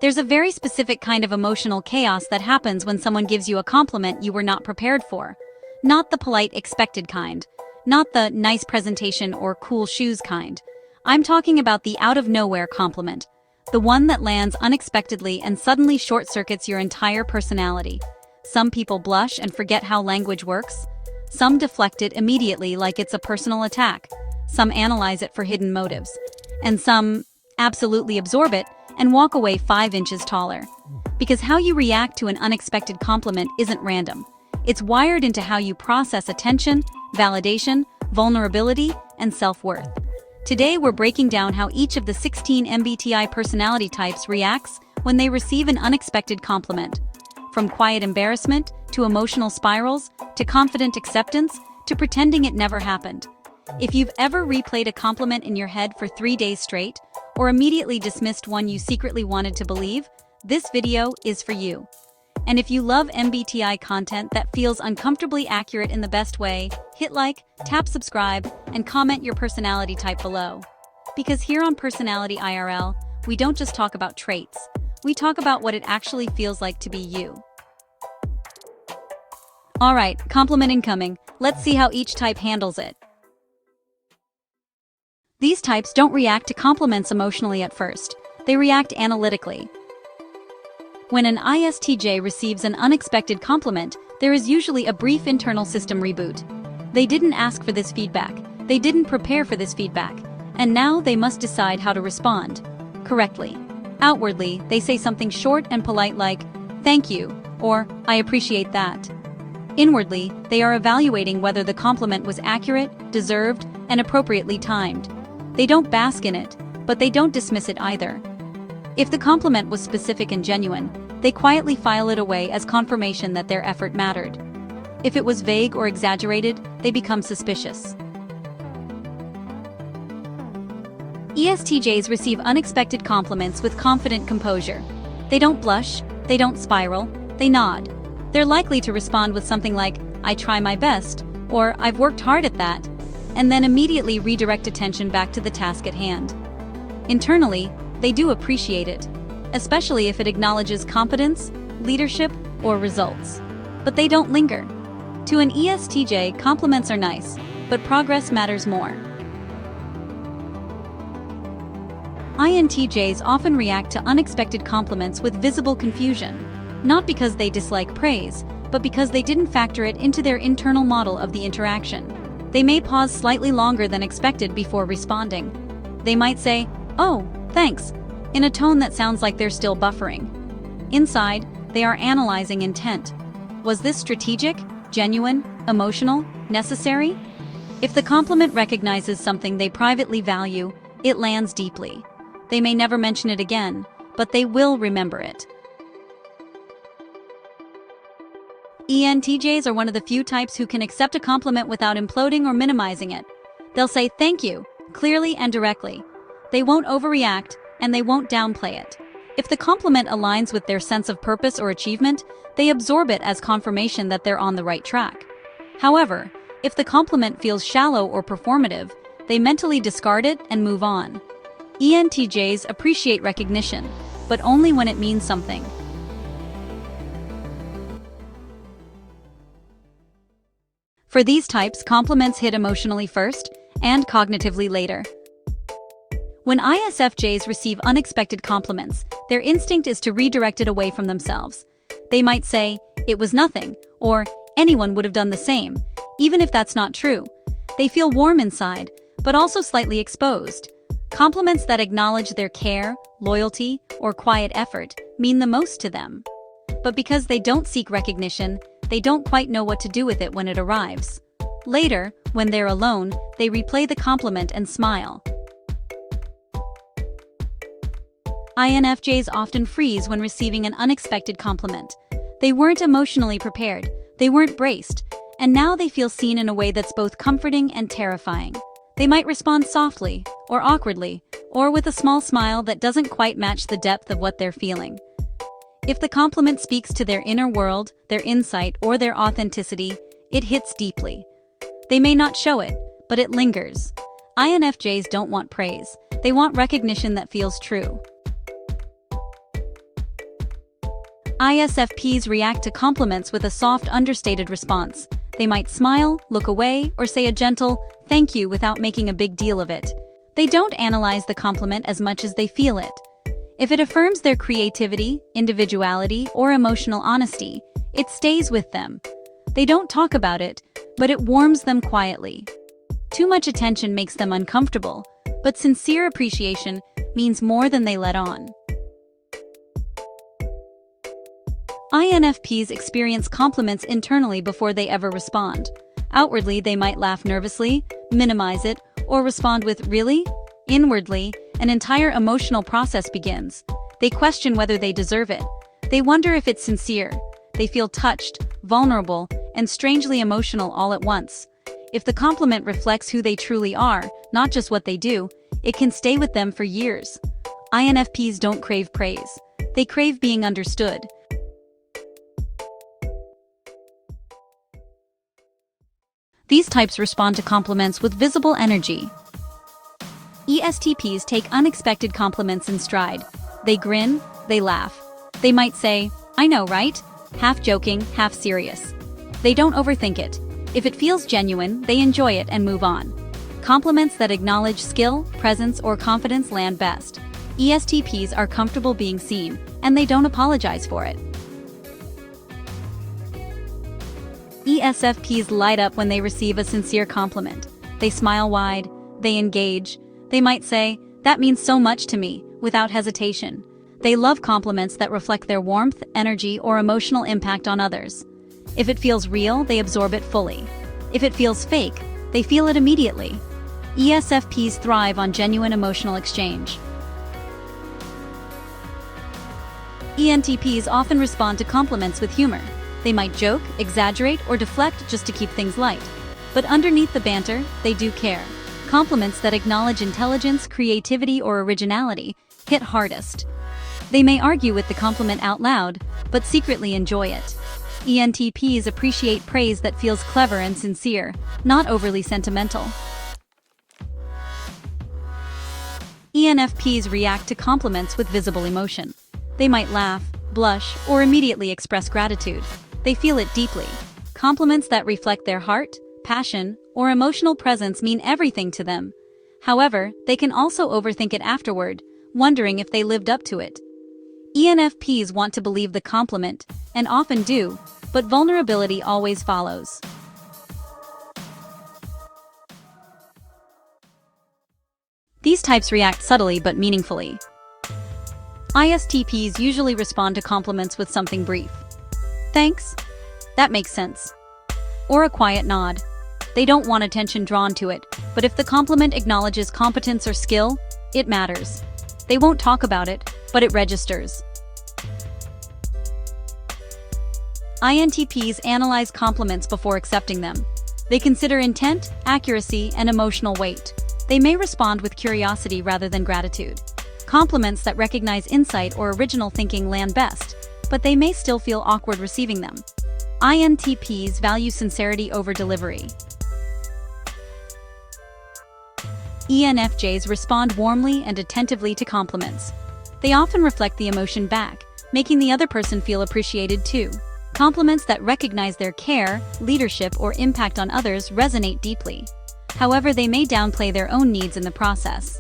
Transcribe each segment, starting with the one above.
There's a very specific kind of emotional chaos that happens when someone gives you a compliment you were not prepared for. Not the polite, expected kind. Not the nice presentation or cool shoes kind. I'm talking about the out-of-nowhere compliment. The one that lands unexpectedly and suddenly short-circuits your entire personality. Some people blush and forget how language works. Some deflect it immediately like it's a personal attack. Some analyze it for hidden motives. And some absolutely absorb it and walk away 5 inches taller. Because how you react to an unexpected compliment isn't random. It's wired into how you process attention, validation, vulnerability, and self-worth. Today we're breaking down how each of the 16 MBTI personality types reacts when they receive an unexpected compliment. From quiet embarrassment, to emotional spirals, to confident acceptance, to pretending it never happened. If you've ever replayed a compliment in your head for 3 days straight, or immediately dismissed one you secretly wanted to believe, this video is for you. And if you love MBTI content that feels uncomfortably accurate in the best way, hit like, tap subscribe, and comment your personality type below. Because here on Personality IRL, we don't just talk about traits, we talk about what it actually feels like to be you. Alright, compliment incoming. Let's see how each type handles it. These types don't react to compliments emotionally at first. They react analytically. When an ISTJ receives an unexpected compliment, there is usually a brief internal system reboot. They didn't ask for this feedback. They didn't prepare for this feedback. And now they must decide how to respond correctly. Outwardly, they say something short and polite like, "Thank you," or "I appreciate that." Inwardly, they are evaluating whether the compliment was accurate, deserved, and appropriately timed. They don't bask in it, but they don't dismiss it either. If the compliment was specific and genuine, they quietly file it away as confirmation that their effort mattered. If it was vague or exaggerated, they become suspicious. ESTJs receive unexpected compliments with confident composure. They don't blush, they don't spiral, they nod. They're likely to respond with something like, "I try my best," or "I've worked hard at that," and then immediately redirect attention back to the task at hand. Internally, they do appreciate it, especially if it acknowledges competence, leadership, or results. But they don't linger. To an ESTJ, compliments are nice, but progress matters more. INTJs often react to unexpected compliments with visible confusion, not because they dislike praise, but because they didn't factor it into their internal model of the interaction. They may pause slightly longer than expected before responding. They might say, "Oh, thanks," in a tone that sounds like they're still buffering. Inside, they are analyzing intent. Was this strategic, genuine, emotional, necessary? If the compliment recognizes something they privately value, it lands deeply. They may never mention it again, but they will remember it. ENTJs are one of the few types who can accept a compliment without imploding or minimizing it. They'll say "thank you," clearly and directly. They won't overreact, and they won't downplay it. If the compliment aligns with their sense of purpose or achievement, they absorb it as confirmation that they're on the right track. However, if the compliment feels shallow or performative, they mentally discard it and move on. ENTJs appreciate recognition, but only when it means something. For these types, compliments hit emotionally first and cognitively later. When ISFJs receive unexpected compliments, their instinct is to redirect it away from themselves. They might say, "It was nothing," or "anyone would have done the same," even if that's not true. They feel warm inside, but also slightly exposed. Compliments that acknowledge their care, loyalty, or quiet effort mean the most to them. But because they don't seek recognition, they don't quite know what to do with it when it arrives. Later, when they're alone, they replay the compliment and smile. INFJs often freeze when receiving an unexpected compliment. They weren't emotionally prepared, they weren't braced, and now they feel seen in a way that's both comforting and terrifying. They might respond softly, or awkwardly, or with a small smile that doesn't quite match the depth of what they're feeling. If the compliment speaks to their inner world, their insight, or their authenticity, it hits deeply. They may not show it, but it lingers. INFJs don't want praise. They want recognition that feels true. ISFPs react to compliments with a soft, understated response. They might smile, look away, or say a gentle, "thank you" without making a big deal of it. They don't analyze the compliment as much as they feel it. If it affirms their creativity, individuality, or emotional honesty, it stays with them. They don't talk about it, but it warms them quietly. Too much attention makes them uncomfortable, but sincere appreciation means more than they let on. INFPs experience compliments internally before they ever respond. Outwardly, they might laugh nervously, minimize it, or respond with "really?" Inwardly, an entire emotional process begins. They question whether they deserve it. They wonder if it's sincere. They feel touched, vulnerable, and strangely emotional all at once. If the compliment reflects who they truly are, not just what they do, it can stay with them for years. INFPs don't crave praise. They crave being understood. These types respond to compliments with visible energy. ESTPs take unexpected compliments in stride. They grin, they laugh. They might say, "I know, right?" half joking, half serious. They don't overthink it. If it feels genuine, they enjoy it and move on. Compliments that acknowledge skill, presence, or confidence land best. ESTPs are comfortable being seen, and they don't apologize for it. ESFPs light up when they receive a sincere compliment. They smile wide, they engage. They might say, "That means so much to me," without hesitation. They love compliments that reflect their warmth, energy, or emotional impact on others. If it feels real, they absorb it fully. If it feels fake, they feel it immediately. ESFPs thrive on genuine emotional exchange. ENTPs often respond to compliments with humor. They might joke, exaggerate, or deflect just to keep things light. But underneath the banter, they do care. Compliments that acknowledge intelligence, creativity, or originality hit hardest. They may argue with the compliment out loud, but secretly enjoy it. ENTPs appreciate praise that feels clever and sincere, not overly sentimental. ENFPs react to compliments with visible emotion. They might laugh, blush, or immediately express gratitude. They feel it deeply. Compliments that reflect their heart, passion, or emotional presence mean everything to them. However, they can also overthink it afterward, wondering if they lived up to it. ENFPs want to believe the compliment, and often do, but vulnerability always follows. These types react subtly but meaningfully. ISTPs usually respond to compliments with something brief. "Thanks. That makes sense." Or a quiet nod. They don't want attention drawn to it, but if the compliment acknowledges competence or skill, it matters. They won't talk about it, but it registers. INTPs analyze compliments before accepting them. They consider intent, accuracy, and emotional weight. They may respond with curiosity rather than gratitude. Compliments that recognize insight or original thinking land best, but they may still feel awkward receiving them. INTPs value sincerity over delivery. ENFJs respond warmly and attentively to compliments. They often reflect the emotion back, making the other person feel appreciated too. Compliments that recognize their care, leadership, or impact on others resonate deeply. However, they may downplay their own needs in the process.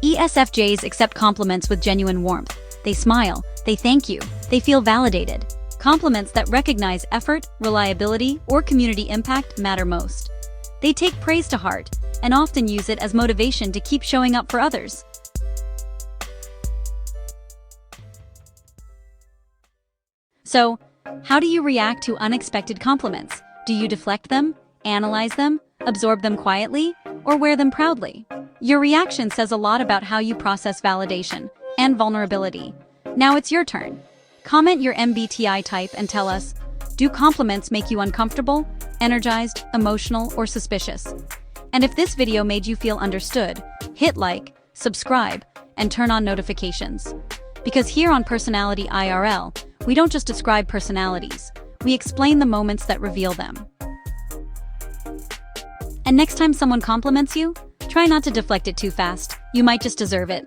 ESFJs accept compliments with genuine warmth. They smile, they thank you, they feel validated. Compliments that recognize effort, reliability, or community impact matter most. They take praise to heart and often use it as motivation to keep showing up for others. So, how do you react to unexpected compliments? Do you deflect them, analyze them, absorb them quietly, or wear them proudly? Your reaction says a lot about how you process validation and vulnerability. Now it's your turn. Comment your MBTI type and tell us, do compliments make you uncomfortable, energized, emotional, or suspicious? And if this video made you feel understood, hit like, subscribe, and turn on notifications. Because here on Personality IRL, we don't just describe personalities, we explain the moments that reveal them. And next time someone compliments you, try not to deflect it too fast. You might just deserve it.